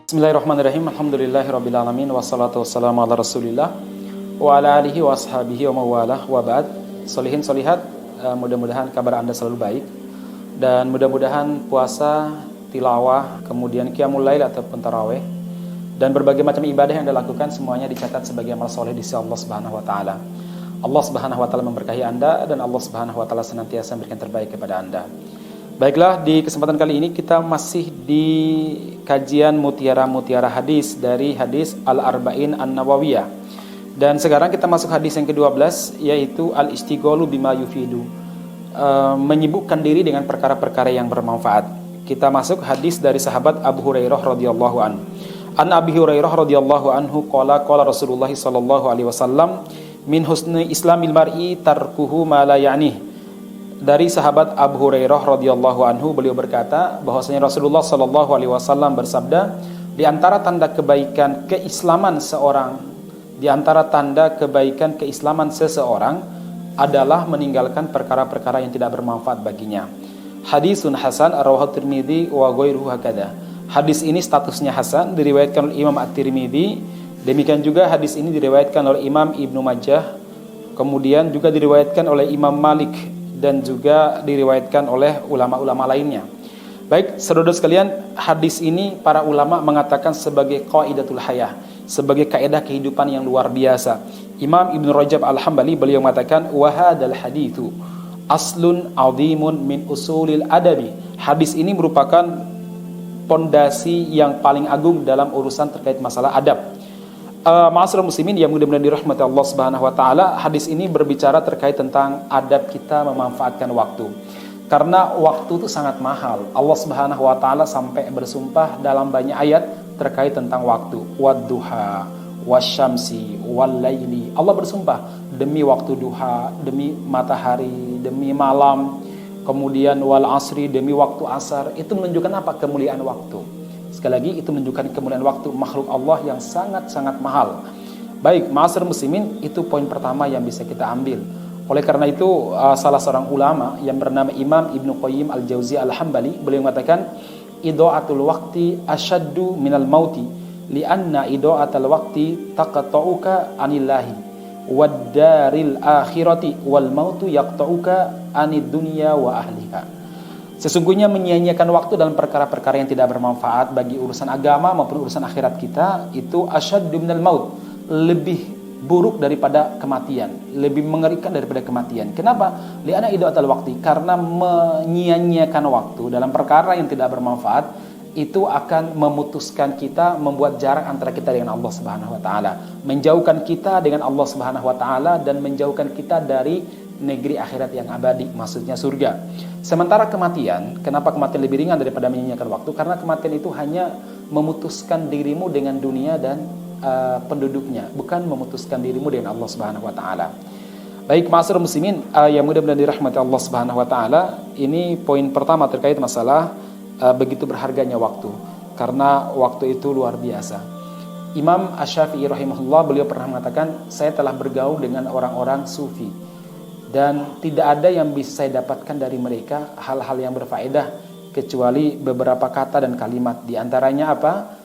Bismillahirrahmanirrahim. Alhamdulillahirabbil alamin wassalatu wassalamu ala Rasulillah wa ala alihi wa ashabihi wa mawalah wa ba'd. Sholihin sholihat, mudah-mudahan kabar Anda selalu baik dan mudah-mudahan puasa, tilawah, kemudian qiyamul lail ataupun tarawih dan berbagai macam ibadah yang Anda lakukan semuanya dicatat sebagai amal soleh di sisi Allah Subhanahu wa taala. Allah Subhanahu wa taala memberkahi Anda dan Allah Subhanahu wa taala senantiasa memberikan terbaik kepada Anda. Baiklah, di kesempatan kali ini kita masih di kajian mutiara-mutiara hadis dari hadis Al-Arba'in An-Nawawiyah. Dan sekarang kita masuk hadis yang ke-12, yaitu Al-Istighalu bima yufidu, menyibukkan diri dengan perkara-perkara yang bermanfaat. Kita masuk hadis dari sahabat Abu Hurairah radhiyallahu anhu. An Abi Hurairah radhiyallahu anhu qala Rasulullah sallallahu alaihi wasallam min husni islamil mar'i tarkuhu ma la ya'nih. Dari sahabat Abu Hurairah radhiyallahu anhu, beliau berkata bahwasanya Rasulullah sallallahu alaihi wasallam bersabda, di antara tanda kebaikan keislaman seseorang adalah meninggalkan perkara-perkara yang tidak bermanfaat baginya. Hadisun hasan rawahu Tirmidzi wa ghairuhu hakadha. Hadis ini statusnya hasan, diriwayatkan oleh Imam At-Tirmidzi. Demikian juga hadis ini diriwayatkan oleh Imam Ibnu Majah, kemudian juga diriwayatkan oleh Imam Malik dan juga diriwayatkan oleh ulama-ulama lainnya. Baik, saudara sekalian, hadis ini para ulama mengatakan sebagai qaidatul hayah, sebagai kaidah kehidupan yang luar biasa. Imam Ibnu Rajab Al-Hambali beliau mengatakan wa hadzal haditsu aslun 'azimun min usulil adabi. Hadis ini merupakan pondasi yang paling agung dalam urusan terkait masalah adab. Ma'asyiral muslimin yang mudah-mudahan dirahmati Allah Subhanahu wa taala, hadis ini berbicara terkait tentang adab kita memanfaatkan waktu. Karena waktu itu sangat mahal. Allah Subhanahu wa taala sampai bersumpah dalam banyak ayat terkait tentang waktu. Wadduha, wasyamsi, wallaili. Allah bersumpah demi waktu duha, demi matahari, demi malam, kemudian wal asri, demi waktu asar. Itu menunjukkan apa? Kemuliaan waktu. Sekali lagi, itu menunjukkan kemuliaan waktu, makhluk Allah yang sangat-sangat mahal. Baik, ma'asyiral muslimin, itu poin pertama yang bisa kita ambil. Oleh karena itu, salah seorang ulama yang bernama Imam Ibnu Qayyim Al-Jauziyah Al-Hambali, beliau mengatakan, idha'atul waqti asyaddu minal mauti, li'anna idha'atul waqti taqta'uka anillahi, wad daril akhirati, wal mautu yaqta'uka anid dunya wa ahliha. Sesungguhnya menyia-nyiakan waktu dalam perkara-perkara yang tidak bermanfaat bagi urusan agama maupun urusan akhirat kita itu asyaddu minal maut, lebih buruk daripada kematian, lebih mengerikan daripada kematian. Kenapa? Li'anna idha'atul waqti, karena menyia-nyiakan waktu dalam perkara yang tidak bermanfaat itu akan memutuskan kita, membuat jarak antara kita dengan Allah Subhanahu wa taala, menjauhkan kita dengan Allah Subhanahu wa taala dan menjauhkan kita dari negeri akhirat yang abadi, maksudnya surga. Sementara kematian, kenapa kematian lebih ringan daripada menyia-nyiakan waktu? Karena kematian itu hanya memutuskan dirimu dengan dunia dan penduduknya, bukan memutuskan dirimu dengan Allah Subhanahu wa taala. Baik, ma'asyiral muslimin yang mudah-mudahan dirahmati Allah Subhanahu wa taala, ini poin pertama terkait masalah begitu berharganya waktu. Karena waktu itu luar biasa. Imam Asy-Syafi'i rahimahullah, beliau pernah mengatakan, saya telah bergaul dengan orang-orang sufi dan tidak ada yang bisa saya dapatkan dari mereka hal-hal yang berfaedah kecuali beberapa kata dan kalimat. Di antaranya apa?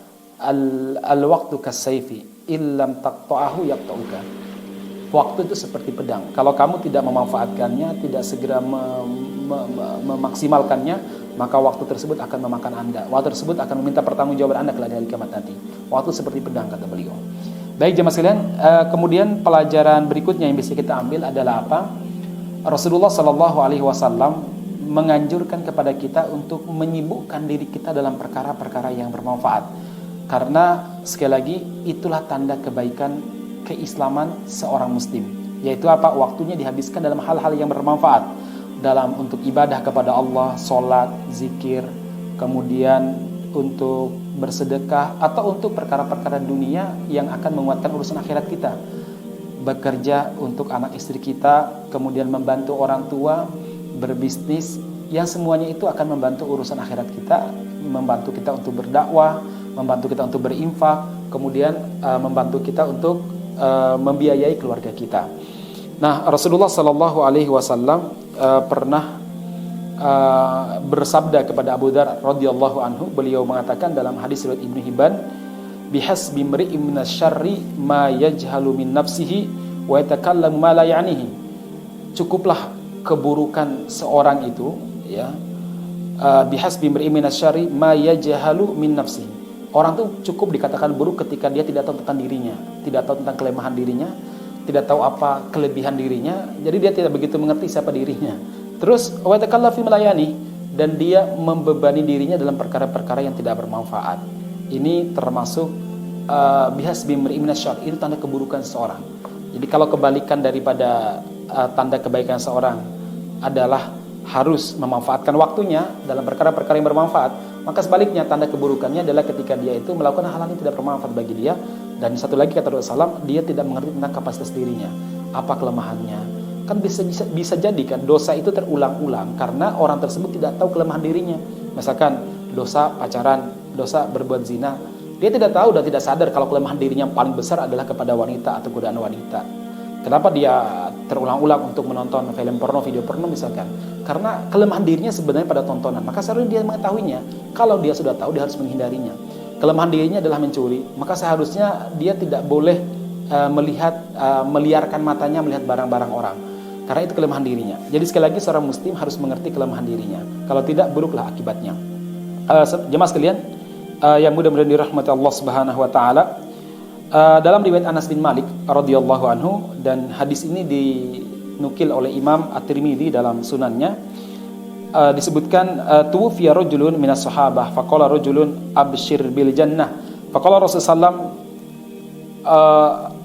Al-waqtu kas-sayfi illam taqta'ahu yaqta'uka. Waktu itu seperti pedang. Kalau kamu tidak memanfaatkannya, tidak segera memaksimalkannya, maka waktu tersebut akan memakan Anda. Waktu tersebut akan meminta pertanggungjawaban Anda kelak di hari kiamat nanti. Waktu seperti pedang, kata beliau. Baik jemaah sekalian, kemudian pelajaran berikutnya yang bisa kita ambil adalah apa? Rasulullah Shallallahu Alaihi Wasallam menganjurkan kepada kita untuk menyibukkan diri kita dalam perkara-perkara yang bermanfaat. Karena sekali lagi itulah tanda kebaikan keislaman seorang muslim, yaitu apa? Waktunya dihabiskan dalam hal-hal yang bermanfaat, dalam untuk ibadah kepada Allah, sholat, zikir, kemudian untuk bersedekah atau untuk perkara-perkara dunia yang akan menguatkan urusan akhirat kita. Bekerja untuk anak istri kita, kemudian membantu orang tua, berbisnis, yang semuanya itu akan membantu urusan akhirat kita, membantu kita untuk berdakwah, membantu kita untuk berinfak, kemudian membantu kita untuk membiayai keluarga kita. Nah, Rasulullah Shallallahu Alaihi Wasallam pernah bersabda kepada Abu Dzar radhiyallahu anhu, beliau mengatakan dalam hadis riwayat Ibnu Hibban, bihasbi imri'in minasyarri ma yajhalu min nafsihi wa yatakallamu ma la ya'nihi. Cukuplah keburukan seorang itu, ya, bihasbi imri'in minasyarri ma yajhalu min nafsihi. Orang tuh cukup dikatakan buruk ketika dia tidak tahu tentang dirinya, tidak tahu tentang kelemahan dirinya, tidak tahu apa kelebihan dirinya, jadi dia tidak begitu mengerti siapa dirinya. Terus wa yatakallamu fi melayani, dan dia membebani dirinya dalam perkara-perkara yang tidak bermanfaat. Ini termasuk bihasbi imri'in minasyarr, itu tanda keburukan seseorang. Jadi kalau kebalikan daripada tanda kebaikan seorang adalah harus memanfaatkan waktunya dalam perkara-perkara yang bermanfaat, maka sebaliknya tanda keburukannya adalah ketika dia itu melakukan hal-hal yang tidak bermanfaat bagi dia. Dan satu lagi kata Rasulullah SAW, dia tidak mengerti tentang kapasitas dirinya, apa kelemahannya. Kan bisa jadi kan dosa itu terulang-ulang karena orang tersebut tidak tahu kelemahan dirinya. Misalkan dosa pacaran, dosa berbuat zina, dia tidak tahu dan tidak sadar kalau kelemahan dirinya yang paling besar adalah kepada wanita atau godaan wanita. Kenapa dia terulang-ulang untuk menonton film porno, video porno misalkan? Karena kelemahan dirinya sebenarnya pada tontonan. Maka seharusnya dia mengetahuinya. Kalau dia sudah tahu, dia harus menghindarinya. Kelemahan dirinya adalah mencuri, maka seharusnya dia tidak boleh meliarkan matanya melihat barang-barang orang, karena itu kelemahan dirinya. Jadi sekali lagi seorang muslim harus mengerti kelemahan dirinya. Kalau tidak, buruklah akibatnya. Jemaah sekalian, yang mudah-mudahan dirahmati Allah Subhanahu wa taala, dalam riwayat Anas bin Malik radhiyallahu anhu, dan hadis ini dinukil oleh Imam At-Tirmidzi dalam sunannya, disebutkan tuwfiya rajulun minas sahabah faqala rajulun abshir bil jannah faqala Rasulullah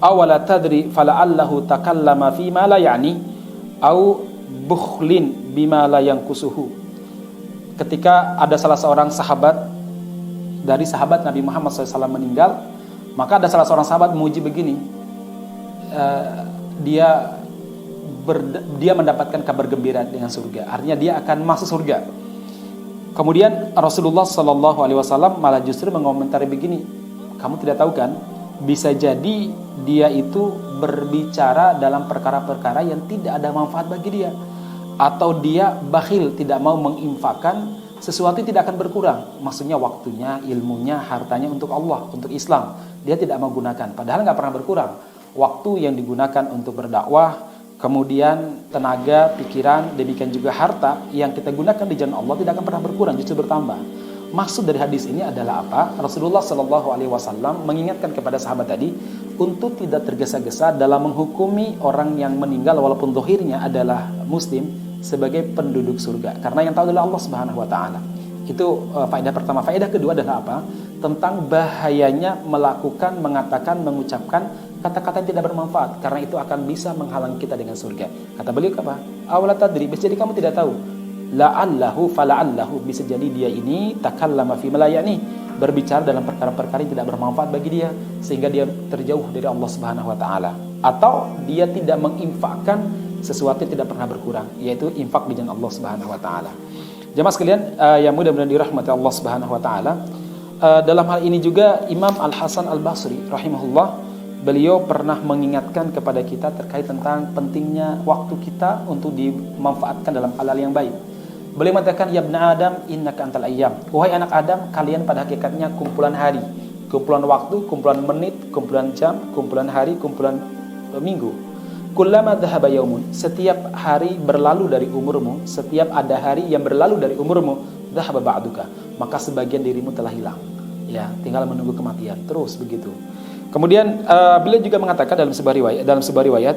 awala tadri fala'allahu takallama fi ma la ya'ni au bukhlin bima la yankusuhu. Ketika ada salah seorang sahabat dari sahabat Nabi Muhammad SAW meninggal, maka ada salah seorang sahabat memuji begini, dia mendapatkan kabar gembira dengan surga, artinya dia akan masuk surga. Kemudian Rasulullah SAW malah justru mengomentari begini, kamu tidak tahu kan, bisa jadi dia itu berbicara dalam perkara-perkara yang tidak ada manfaat bagi dia, atau dia bakhil, tidak mau menginfakkan sesuatu yang tidak akan berkurang. Maksudnya waktunya, ilmunya, hartanya untuk Allah, untuk Islam, dia tidak mau gunakan, padahal nggak pernah berkurang. Waktu yang digunakan untuk berdakwah, kemudian tenaga, pikiran, demikian juga harta yang kita gunakan di jalan Allah tidak akan pernah berkurang, justru bertambah. Maksud dari hadis ini adalah apa? Rasulullah SAW mengingatkan kepada sahabat tadi untuk tidak tergesa-gesa dalam menghukumi orang yang meninggal walaupun zahirnya adalah muslim sebagai penduduk surga, karena yang tahu adalah Allah Subhanahu wa taala. Itu faedah pertama. Faedah kedua adalah apa? Tentang bahayanya melakukan, mengatakan, mengucapkan kata-kata yang tidak bermanfaat, karena itu akan bisa menghalangi kita dengan surga. Kata beliau apa? Awala tadri, bisa jadi kamu tidak tahu. La'allahu fala'allahu, bisa jadi dia ini takallama fi malayani, berbicara dalam perkara-perkara yang tidak bermanfaat bagi dia, sehingga dia terjauh dari Allah Subhanahu wa taala. Atau dia tidak menginfakkan sesuatu yang tidak pernah berkurang, yaitu infak di jalan Allah Subhanahu wa taala. Jemaah sekalian yang mudah-mudahan dirahmati Allah Subhanahu wa taala, dalam hal ini juga Imam Al-Hasan Al-Basri rahimahullah, beliau pernah mengingatkan kepada kita terkait tentang pentingnya waktu kita untuk dimanfaatkan dalam hal-hal yang baik. Beliau mengatakan, ya ibna Adam innaka antal ayyam, wahai anak Adam, kalian pada hakikatnya kumpulan hari, kumpulan waktu, kumpulan menit, kumpulan jam, kumpulan hari, kumpulan minggu. Kullama dhahaba yaumun, setiap hari berlalu dari umurmu, setiap ada hari yang berlalu dari umurmu, dhahaba ba'duka, maka sebagian dirimu telah hilang, ya, tinggal menunggu kematian. Terus begitu. Kemudian beliau juga mengatakan dalam sebuah riwayat,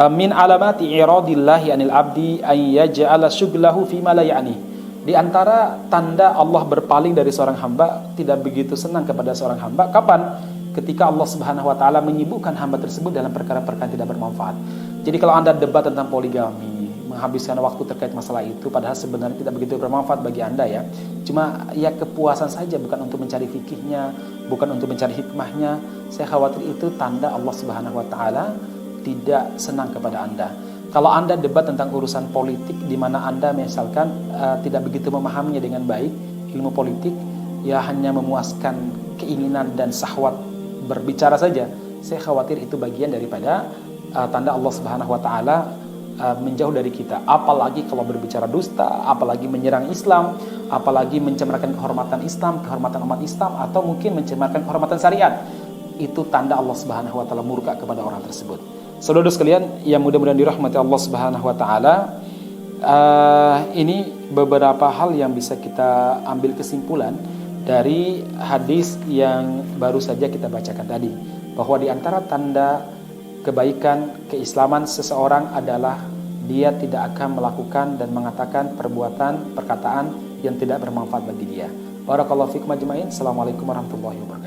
min alamati iradillahi anil abdi an yaj'ala syughlahu fi ma la ya'ni. Di antara tanda Allah berpaling dari seorang hamba, tidak begitu senang kepada seorang hamba, kapan? Ketika Allah Subhanahu wa taala menyibukkan hamba tersebut dalam perkara-perkara tidak bermanfaat. Jadi kalau Anda debat tentang poligami, menghabiskan waktu terkait masalah itu, padahal sebenarnya tidak begitu bermanfaat bagi Anda, ya. Cuma ya kepuasan saja, bukan untuk mencari fikihnya, bukan untuk mencari hikmahnya. Saya khawatir itu tanda Allah Subhanahu wa taala tidak senang kepada Anda. Kalau Anda debat tentang urusan politik di mana Anda misalkan tidak begitu memahaminya dengan baik, ilmu politik, ya hanya memuaskan keinginan dan syahwat berbicara saja, saya khawatir itu bagian daripada tanda Allah Subhanahu wa taala menjauh dari kita. Apalagi kalau berbicara dusta, apalagi menyerang Islam, apalagi mencemarkan kehormatan Islam, kehormatan umat Islam, atau mungkin mencemarkan kehormatan syariat. Itu tanda Allah Subhanahu wa taala murka kepada orang tersebut. Saudara sekalian yang mudah-mudahan dirahmati Allah Subhanahu wa taala, ini beberapa hal yang bisa kita ambil kesimpulan dari hadis yang baru saja kita bacakan tadi, bahwa di antara tanda kebaikan keislaman seseorang adalah dia tidak akan melakukan dan mengatakan perbuatan, perkataan yang tidak bermanfaat bagi dia. Barakallahu fikum ajmain. Assalamualaikum warahmatullahi wabarakatuh.